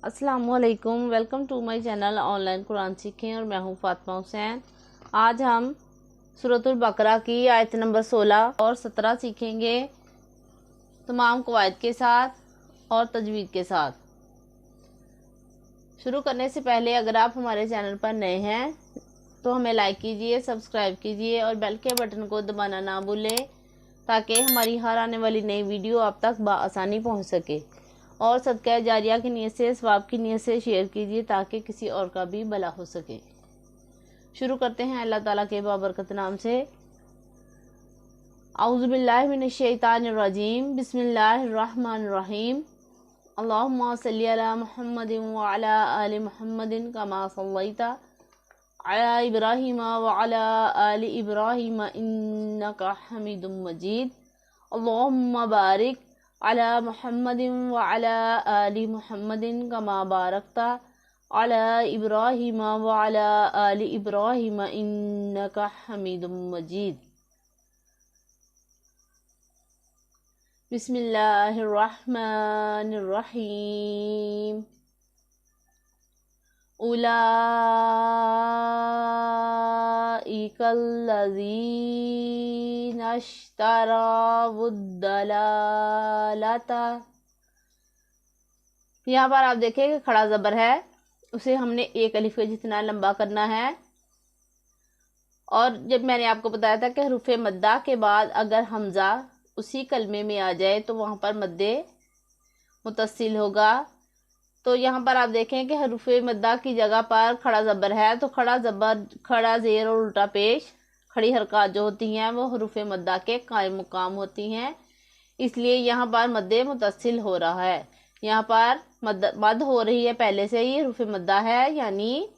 अस्सलामुअलैकुम, welcome to my channel online Quran सीखें और मैं हूँ फातिमा हुसैन। आज हम सूरतुल बकरा की आयत नंबर 16 और 17 सीखेंगे तमाम कवायद के साथ और तजवीद के साथ। शुरू करने से पहले अगर आप हमारे चैनल पर नए हैं तो हमें लाइक कीजिए, सब्सक्राइब कीजिए और बेल के बटन को दबाना ना भूलें ताकि हमारी हर आने वाली नई वीडियो आप तक बआसानी पहुँच सके। और सदका जारिया की नीयत से, सवाब की नीयत से शेयर कीजिए ताकि किसी और का भी भला हो सके। शुरू करते हैं अल्लाह ताला के बाबरकत नाम से। औज़ु बिल्लाहि मिनश शैतानिर रजीम, बिस्मिल्लाहिर रहमानिर रहीम। अल्लाहुम्मा सल्लि अला मुहम्मदिन व अला आलि मुहम्मदिन कमा सल्लैता अला इब्राहीम व अला आलि इब्राहीम इन्नका हमीदुम मजीद। अल्लाहुम्मा बारिक अला मुहम्मदिन व अला आलि मुहम्मदिन कमा बारकता अला इब्राहीम व अला आलि इब्राहीम इन्नका हमीदुम मजीद। बिस्मिल्लाहिर रहमानिर रहीम। उलाइकल्लज़ीना इश्तरावुद्दलालता। यहाँ पर आप देखें कि खड़ा ज़बर है, उसे हमने एक अलिफ के जितना लंबा करना है। और जब मैंने आपको बताया था कि हरूफ़े मद्दा के बाद अगर हमज़ा उसी कलमे में आ जाए तो वहाँ पर मद्दे मुतस्सिल होगा। तो यहाँ पर आप देखें कि हरूफ़े मद्दा की जगह पर खड़ा ज़बर है, तो खड़ा ज़बर, खड़ा ज़ेर और उल्टा पेश खड़ी हरकत जो होती हैं वो हरूफ़े मद्दा के कायम मुकाम होती हैं, इसलिए यहाँ पर मद्दे मुतस्सिल हो रहा है। यहाँ पर मद हो रही है, पहले से ही हरूफ़े मद्दा है यानी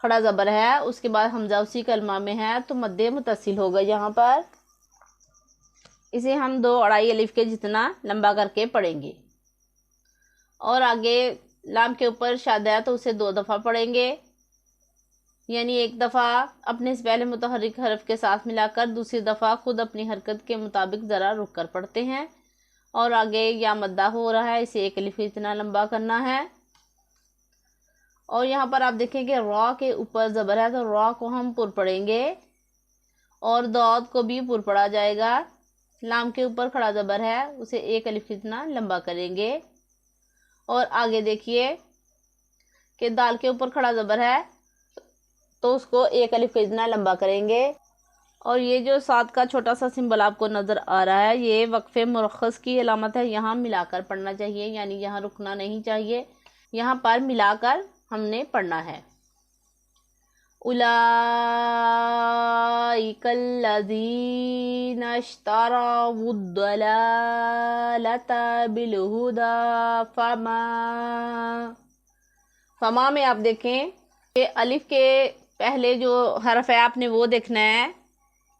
खड़ा ज़बर है, उसके बाद हमज़ा उसी कलमा में है तो मद्दे मुतस्सिल हो गए। यहाँ पर इसे हम 2 अढ़ाई अलिफ के जितना लंबा करके पढ़ेंगे। और आगे लाम के ऊपर शाद है तो उसे 2 दफ़ा पढ़ेंगे, यानी एक दफ़ा अपने से पहले मुतहर्रिक हरफ के साथ मिलाकर, दूसरी दफ़ा खुद अपनी हरकत के मुताबिक ज़रा रुक कर पढ़ते हैं। और आगे या मद्दा हो रहा है, इसे एक अलिफ इतना लंबा करना है। और यहाँ पर आप देखेंगे रॉ के ऊपर ज़बर है तो रॉ को हम पुर पढ़ेंगे और दौद को भी पुर पढ़ा जाएगा। लाम के ऊपर खड़ा ज़बर है, उसे एक अलिफ इतना लंबा करेंगे। और आगे देखिए कि दाल के ऊपर खड़ा ज़बर है तो उसको एक अलिफ इतना लंबा करेंगे। और ये जो साथ का छोटा सा सिंबल आपको नज़र आ रहा है, ये वक्फ़े मुरख्खस की अलामत है। यहाँ मिलाकर पढ़ना चाहिए, यानी यहाँ रुकना नहीं चाहिए, यहाँ पर मिलाकर हमने पढ़ना है। उलाइकल्लज़ीना इश्तरावुद्दलालता बिलहुदा फमा में आप देखें कि अलिफ के पहले जो हरफ है आपने वो देखना है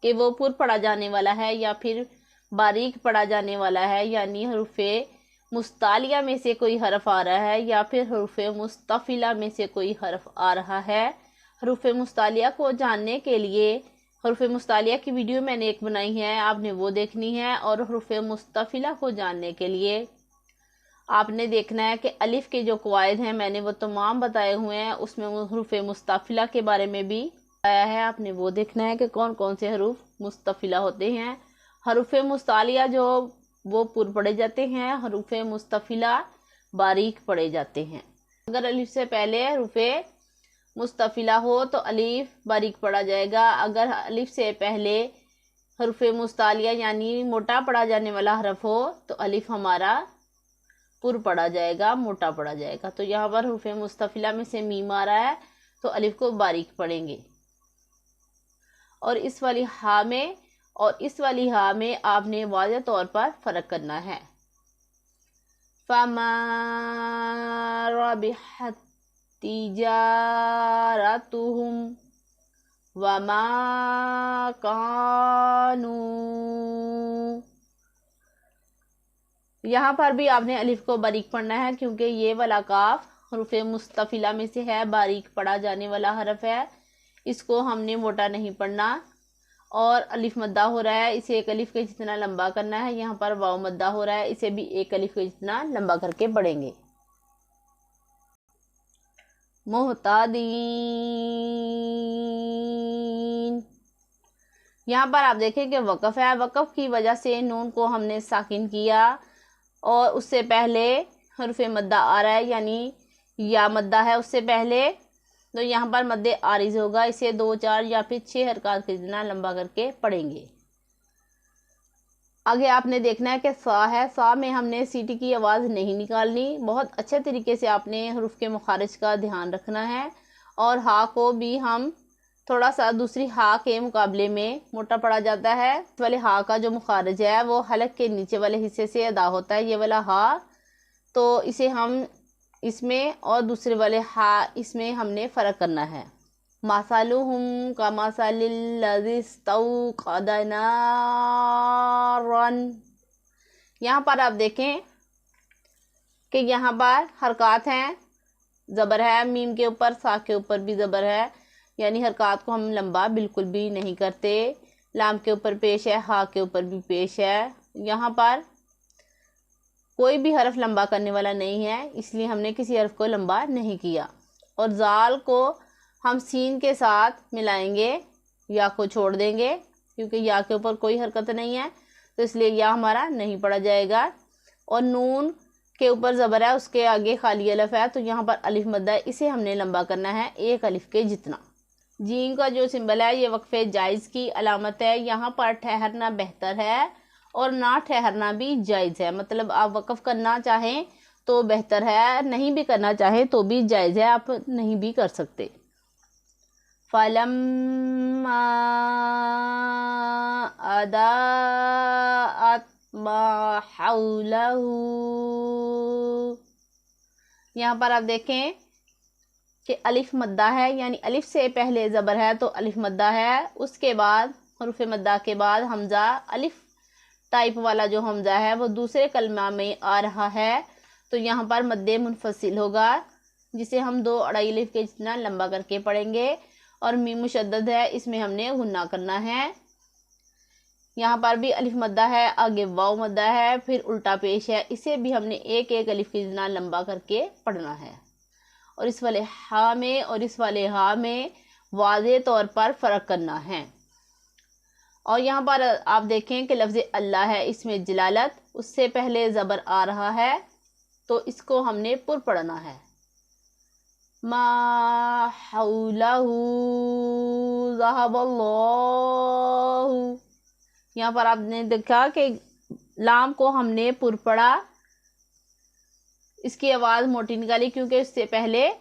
कि वो पुर पढ़ा जाने वाला है या फिर बारीक पढ़ा जाने वाला है, यानी हरूफ़े मुस्तालिया में से कोई हरफ आ रहा है या फिर हरूफ़े मुस्तफ़िला में से कोई हरफ आ रहा है। हरूफ़े मुस्तालिया को जानने के लिए हरूफ़े मुस्तालिया की वीडियो मैंने एक बनाई है, आपने वो देखनी है। और हरूफ़े मुस्तफ़िला को जानने के लिए आपने देखना है कि अलिफ के जो कवायद हैं मैंने वो तमाम बताए हुए हैं, उसमें हरूफ़े मुस्तफ़िला के बारे में भी आया है, आपने वो देखना है कि कौन कौन से हरूफ मुस्तफ़िला होते हैं। हरूफ़े मुस्तालिया जो वो पुर पढ़े जाते हैं, हरूफ़े मुस्तफ़िला बारीक पढ़े जाते हैं। अगर अलिफ से पहले हरूफ़े मुस्तफ़िला हो तो अलिफ बारीक पढ़ा जाएगा। अगर अलिफ से पहले हरूफ़े मुस्तालिया यानी मोटा पढ़ा जाने वाला हरफ हो तो अलिफ हमारा पुर पढ़ा जाएगा, मोटा पढ़ा जाएगा। तो यहाँ पर हरूफ़े मुस्तफ़िला में से मीम आ रहा है तो अलिफ को बारीक पढ़ेंगे। और इस वाली हा में और इस वाली हा में आपने वाज़ेह तौर पर फ़र्क करना है। फमा रबिहत तिजारतुहुम वमा कानू। यहाँ पर भी आपने अलिफ को बारीक पढ़ना है क्योंकि ये वाला काफ हरूफ़े मुस्तफ़िला में से है, बारीक पढ़ा जाने वाला हरफ है, इसको हमने मोटा नहीं पढ़ना। और अलिफ मद्दा हो रहा है, इसे एक अलिफ के जितना लंबा करना है। यहाँ पर वाव मद्दा हो रहा है, इसे भी एक अलिफ के जितना लंबा करके पढ़ेंगे। मुहतादीन। यहाँ पर आप देखें कि वक़फ़ है, वक़फ़ की वजह से नून को हमने साकिन किया और उससे पहले हर्फ मद्दा आ रहा है, यानी या मद्दा है उससे पहले, तो यहाँ पर मद्दे आरिज़ होगा। इसे 2, 4 या फिर 6 हरकत के जितना लंबा करके पढ़ेंगे। आगे आपने देखना है कि सा है, सा में हमने सीटी की आवाज़ नहीं निकालनी। बहुत अच्छे तरीके से आपने हरूफ के मुखारिज का ध्यान रखना है। और हा को भी हम थोड़ा सा दूसरी हा के मुकाबले में मोटा पड़ा जाता है। इस वाले हा का जो मुखारिज है वो हलक के नीचे वाले हिस्से से अदा होता है, ये वाला हा। तो इसे हम इसमें और दूसरे वाले हा इसमें हमने फ़र्क करना है। मसलुहुम कमसलिल्लज़ी इस्तौक़द नारन। यहाँ पर आप देखें कि यहाँ पर हरकत हैं, ज़बर है मीम के ऊपर, सा के ऊपर भी ज़बर है, यानी हरकत को हम लंबा बिल्कुल भी नहीं करते। लाम के ऊपर पेश है, हा के ऊपर भी पेश है। यहाँ पर कोई भी हरफ लंबा करने वाला नहीं है, इसलिए हमने किसी हरफ को लंबा नहीं किया। और जाल को हम सीन के साथ मिलाएंगे, या को छोड़ देंगे क्योंकि या के ऊपर कोई हरकत नहीं है, तो इसलिए या हमारा नहीं पढ़ा जाएगा। और नून के ऊपर ज़बर है, उसके आगे खाली अलिफ है, तो यहाँ पर अलिफ मद्दा है, इसे हमने लंबा करना है 1 अलिफ के जितना। जीन का जो सिंबल है ये वक्फे जायज़ की अलामत है। यहाँ पर ठहरना बेहतर है और ना ठहरना भी जायज़ है। मतलब आप वक़फ़ करना चाहें तो बेहतर है, नहीं भी करना चाहें तो भी जायज़ है, आप नहीं भी कर सकते। फलम्मा अदाअत मा हौलहू। यहाँ पर आप देखें कि अलिफ मद्दा है, यानी अलिफ से पहले ज़बर है तो अलिफ मद्दा है, उसके बाद हुरूफ मद्दा के बाद हमज़ा, अलिफ टाइप वाला जो हमज़ा है वो दूसरे कलमा में आ रहा है, तो यहाँ पर मद्दे मुनफसिल होगा, जिसे हम 2 अढ़ाई अलिफ के जितना लंबा करके पढ़ेंगे। और मीम मुशद्दद है, इसमें हमने गुन्ना करना है। यहाँ पर भी अलिफ मद्दा है, आगे वाव मद्दा है, फिर उल्टा पेश है, इसे भी हमने 1 अलिफ के जितना लंबा करके पढ़ना है। और इस वाले हा में और इस वाले हा में वाज़े तौर पर फ़र्क करना है। और यहाँ पर आप देखें कि लफ्ज़ अल्लाह है, इसमें जलालत, उससे पहले ज़बर आ रहा है, तो इसको हमने पुर पढ़ना है। मा हौलहू ज़हबल्लाहु। यहाँ पर आपने देखा कि लाम को हमने पुर पढ़ा, इसकी आवाज़ मोटी निकाली क्योंकि इससे पहले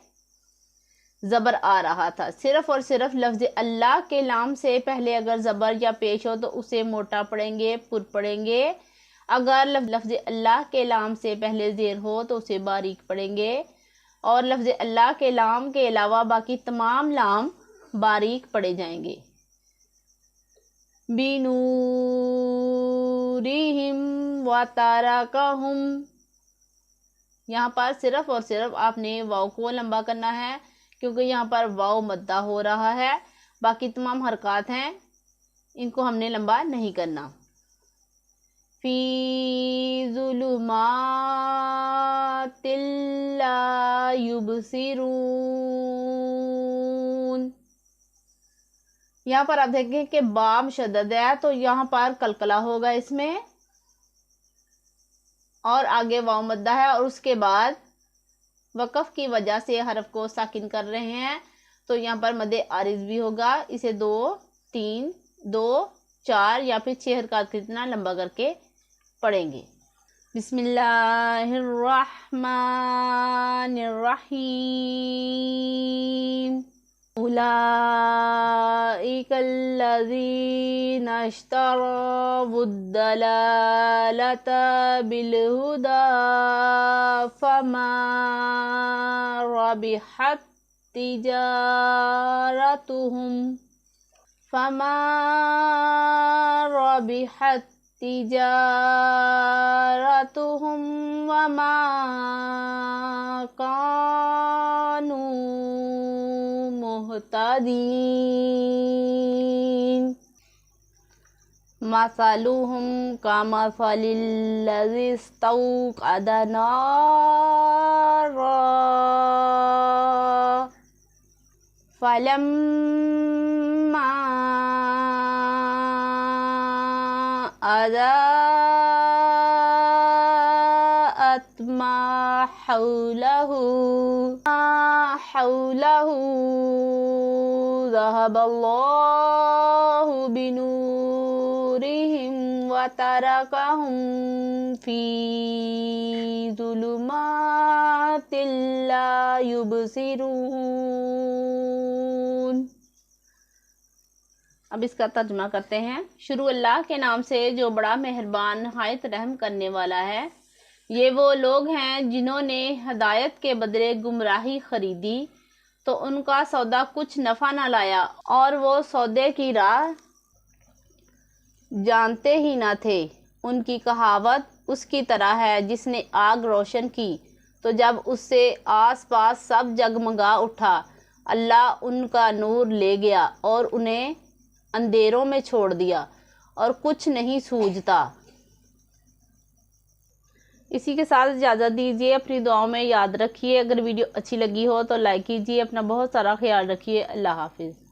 ज़बर आ रहा था। सिर्फ़ और सिर्फ लफ्ज़ अल्लाह के लाम से पहले अगर ज़बर या पेश हो तो उसे मोटा पढ़ेंगे, पुर पढ़ेंगे। अगर लफ्ज़ अल्लाह के लाम से पहले ज़ेर हो तो उसे बारीक पढ़ेंगे। और लफ्ज़ अल्लाह के लाम के अलावा बाकी तमाम लाम बारीक पढ़े जाएंगे। बिनूरिहिम व तारकहुम। यहाँ पर सिर्फ और सिर्फ आपने वाव को लंबा करना है क्योंकि यहाँ पर वाव मद्दा हो रहा है, बाकी तमाम हरकत हैं इनको हमने लंबा नहीं करना। फी ज़ुलुमातिल ला युबसिरून। यहाँ पर आप देखें कि बा मुशद्दद है, तो यहाँ पर कलकला होगा इसमें, और आगे वाव मद्दा है, और उसके बाद वक़फ़ की वजह से हरफ को साकिन कर रहे हैं, तो यहाँ पर मद्दे आरिज़ भी होगा। इसे 2, 3, 2, 4 या फिर 6 हरकत कितना लंबा करके पढ़ेंगे। बिस्मिल्लाहिर्रहमानिर्रहीम। उलाइकल्लज़ीना इश्तरवुद्दलालता बिलहुदा फमा रबिहत तिजारतुहुम वमा कानू मुहतदीन। मसलुहुम कमसलिल्लज़ी इस्तौक़द नारा। फलम्मा अज़ाअत मा हौलहु ज़हबल्लाहु बिनूरिहिम व तरकहुम फी ज़ुलुमातिल ला युबसिरून। अब इसका तर्जुमा करते हैं। शुरू अल्लाह के नाम से जो बड़ा मेहरबान नहायत रहम करने वाला है। ये वो लोग हैं जिन्होंने हदायत के बदले गुमराही खरीदी तो उनका सौदा कुछ नफ़ा न लाया और वो सौदे की राह जानते ही न थे। उनकी कहावत उसकी तरह है जिसने आग रोशन की तो जब उससे आसपास सब जगमगा उठा, अल्लाह उनका नूर ले गया और उन्हें अंधेरों में छोड़ दिया और कुछ नहीं सूझता। इसी के साथ इजाज़त दीजिए। अपनी दुआओं में याद रखिए। अगर वीडियो अच्छी लगी हो तो लाइक कीजिए। अपना बहुत सारा ख्याल रखिए। अल्लाह हाफिज़।